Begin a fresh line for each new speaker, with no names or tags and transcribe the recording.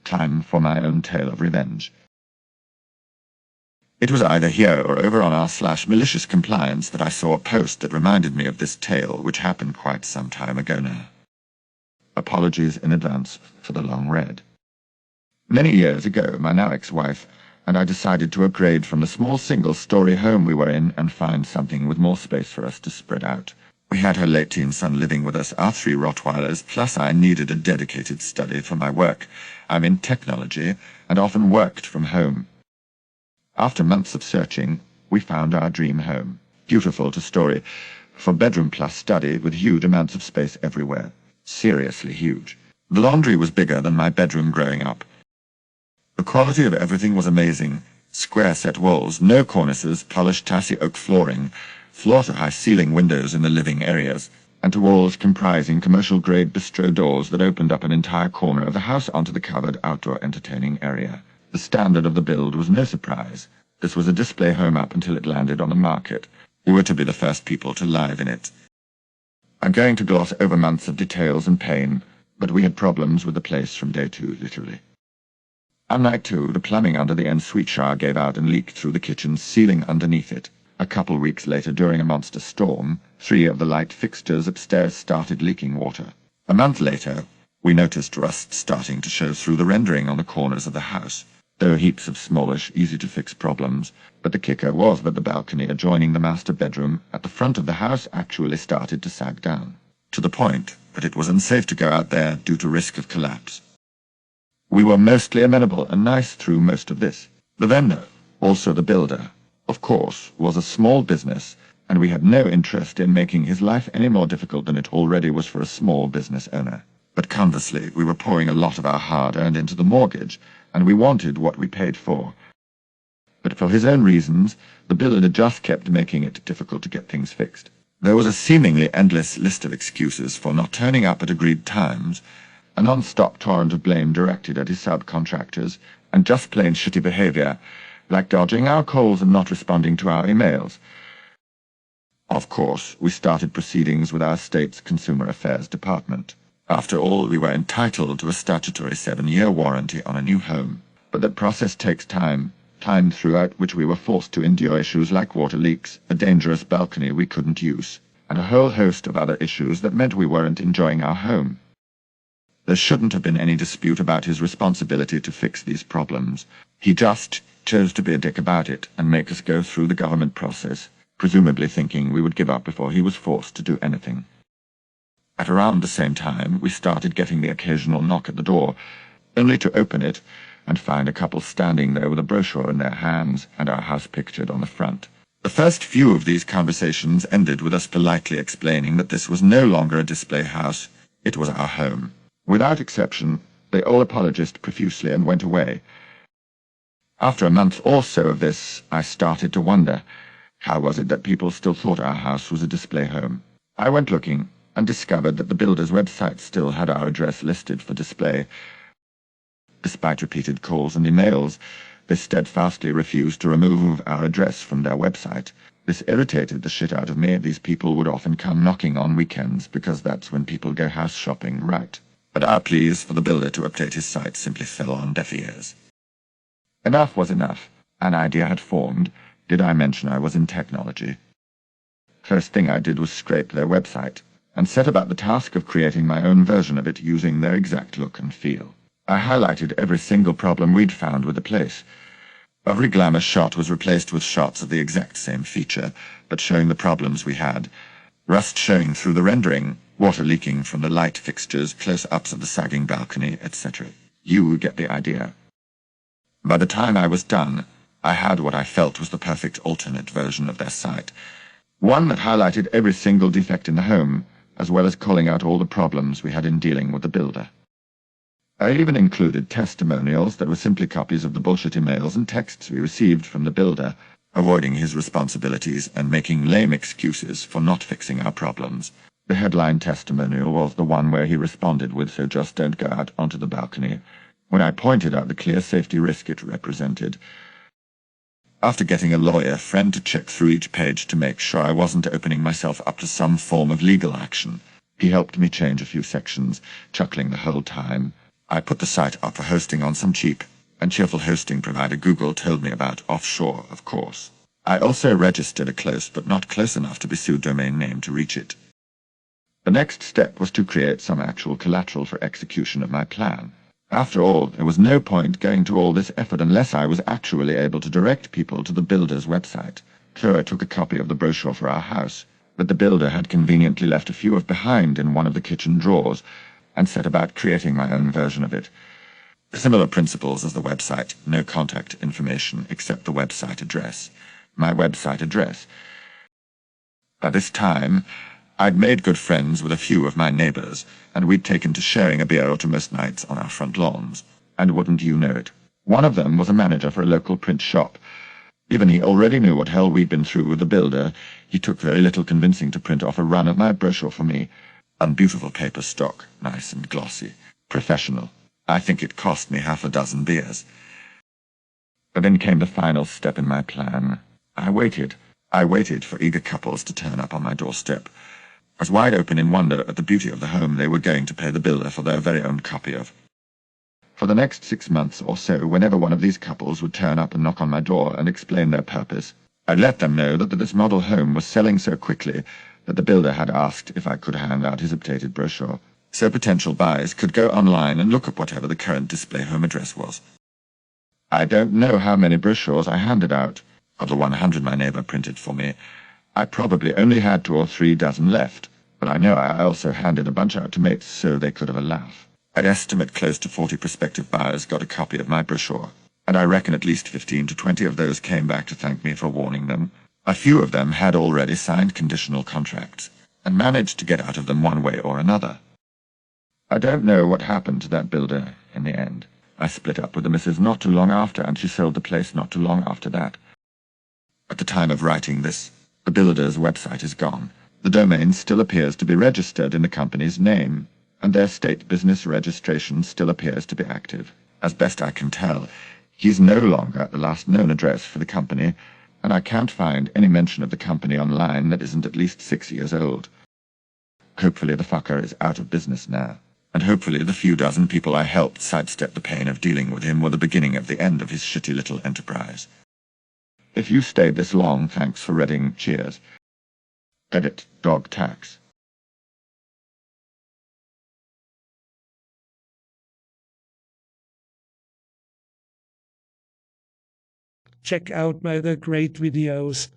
Time for my own tale of revenge. It was either here or over on r/malicious compliance that I saw a post that reminded me of this tale, which happened quite some time ago now. Apologies in advance for the long read. Many years ago, my now ex-wife and I decided to upgrade from the small single-story home we were in and find something with more space for us to spread out. We had her late-teen son living with us, our 3 Rottweilers, plus I needed a dedicated study for my work. I'm in technology and often worked from home. After months of searching, we found our dream home. Beautiful to story, for bedroom plus study with huge amounts of space everywhere. Seriously huge. The laundry was bigger than my bedroom growing up. The quality of everything was amazing. Square set walls, no cornices, polished Tassie oak flooring, floor-to-high ceiling windows in the living areas, and to walls comprising commercial-grade bistro doors that opened up an entire corner of the house onto the covered outdoor entertaining area. The standard of the build was no surprise. This was a display home up until it landed on the market. We were to be the first people to live in it. I'm going to gloss over months of details and pain, but we had problems with the place from day 2, literally. On night 2, the plumbing under the ensuite shower gave out and leaked through the kitchen ceiling underneath it. A couple weeks later, during a monster storm, 3 of the light fixtures upstairs started leaking water. A month later, we noticed rust starting to show through the rendering on the corners of the house. There were heaps of smallish, easy-to-fix problems, but the kicker was that the balcony adjoining the master bedroom at the front of the house actually started to sag down, to the point that it was unsafe to go out there due to risk of collapse. We were mostly amenable and nice through most of this. The vendor, also the builder, of course, was a small business, and we had no interest in making his life any more difficult than it already was for a small business owner. But conversely, we were pouring a lot of our hard-earned into the mortgage, and we wanted what we paid for. But for his own reasons, the builder just kept making it difficult to get things fixed. There was a seemingly endless list of excuses for not turning up at agreed times, a non-stop torrent of blame directed at his subcontractors, and just plain shitty behavior, like dodging our calls and not responding to our emails. Of course, we started proceedings with our state's Consumer Affairs Department. After all, we were entitled to a statutory 7-year warranty on a new home. But that process takes time throughout which we were forced to endure issues like water leaks, a dangerous balcony we couldn't use, and a whole host of other issues that meant we weren't enjoying our home. There shouldn't have been any dispute about his responsibility to fix these problems. He just chose to be a dick about it and make us go through the government process, presumably thinking we would give up before he was forced to do anything. At around the same time, we started getting the occasional knock at the door, only to open it and find a couple standing there with a brochure in their hands and our house pictured on the front. The first few of these conversations ended with us politely explaining that this was no longer a display house, it was our home. Without exception, they all apologized profusely and went away. After a month or so of this, I started to wonder, how was it that people still thought our house was a display home? I went looking, and discovered that the builder's website still had our address listed for display. Despite repeated calls and emails, they steadfastly refused to remove our address from their website. This irritated the shit out of me. These people would often come knocking on weekends, because that's when people go house shopping, right? But our pleas for the builder to update his site simply fell on deaf ears. Enough was enough. An idea had formed. Did I mention I was in technology? First thing I did was scrape their website, and set about the task of creating my own version of it using their exact look and feel. I highlighted every single problem we'd found with the place. Every glamour shot was replaced with shots of the exact same feature, but showing the problems we had. Rust showing through the rendering, water leaking from the light fixtures, close-ups of the sagging balcony, etc. You get the idea. By the time I was done, I had what I felt was the perfect alternate version of their site. One that highlighted every single defect in the home, as well as calling out all the problems we had in dealing with the builder. I even included testimonials that were simply copies of the bullshit emails and texts we received from the builder, avoiding his responsibilities and making lame excuses for not fixing our problems. The headline testimonial was the one where he responded with, "So just don't go out onto the balcony," when I pointed out the clear safety risk it represented. After getting a lawyer friend to check through each page to make sure I wasn't opening myself up to some form of legal action, he helped me change a few sections, chuckling the whole time. I put the site up for hosting on some cheap and cheerful hosting provider Google told me about offshore, of course. I also registered a close but not close enough to be sued domain name to reach it. The next step was to create some actual collateral for execution of my plan. After all, there was no point going to all this effort unless I was actually able to direct people to the builder's website. So I took a copy of the brochure for our house, but the builder had conveniently left a few of behind in one of the kitchen drawers, and set about creating my own version of it. Similar principles as the website, no contact information except the website address. My website address. By this time, I'd made good friends with a few of my neighbors, and we'd taken to sharing a beer or two most nights on our front lawns. And wouldn't you know it, one of them was a manager for a local print shop. Even he already knew what hell we'd been through with the builder. He took very little convincing to print off a run of my brochure for me. Unbeautiful paper stock, nice and glossy. Professional. I think it cost me half a dozen beers. But then came the final step in my plan. I waited for eager couples to turn up on my doorstep. I was wide open in wonder at the beauty of the home they were going to pay the builder for their very own copy of. For the next 6 months or so, whenever one of these couples would turn up and knock on my door and explain their purpose, I'd let them know that this model home was selling so quickly that the builder had asked if I could hand out his updated brochure, so potential buyers could go online and look up whatever the current display home address was. I don't know how many brochures I handed out. Of the 100 my neighbor printed for me, I probably only had 2 or 3 dozen left, but I know I also handed a bunch out to mates so they could have a laugh. I'd estimate close to 40 prospective buyers got a copy of my brochure, and I reckon at least 15 to 20 of those came back to thank me for warning them. A few of them had already signed conditional contracts, and managed to get out of them one way or another. I don't know what happened to that builder in the end. I split up with the missus not too long after, and she sold the place not too long after that. At the time of writing this, the builder's website is gone. The domain still appears to be registered in the company's name, and their state business registration still appears to be active. As best I can tell, he's no longer at the last known address for the company, and I can't find any mention of the company online that isn't at least 6 years old. Hopefully the fucker is out of business now, and hopefully the few dozen people I helped sidestep the pain of dealing with him were the beginning of the end of his shitty little enterprise. If you stayed this long, thanks for reading. Cheers. Edit. Dog tax.
Check out my other great videos.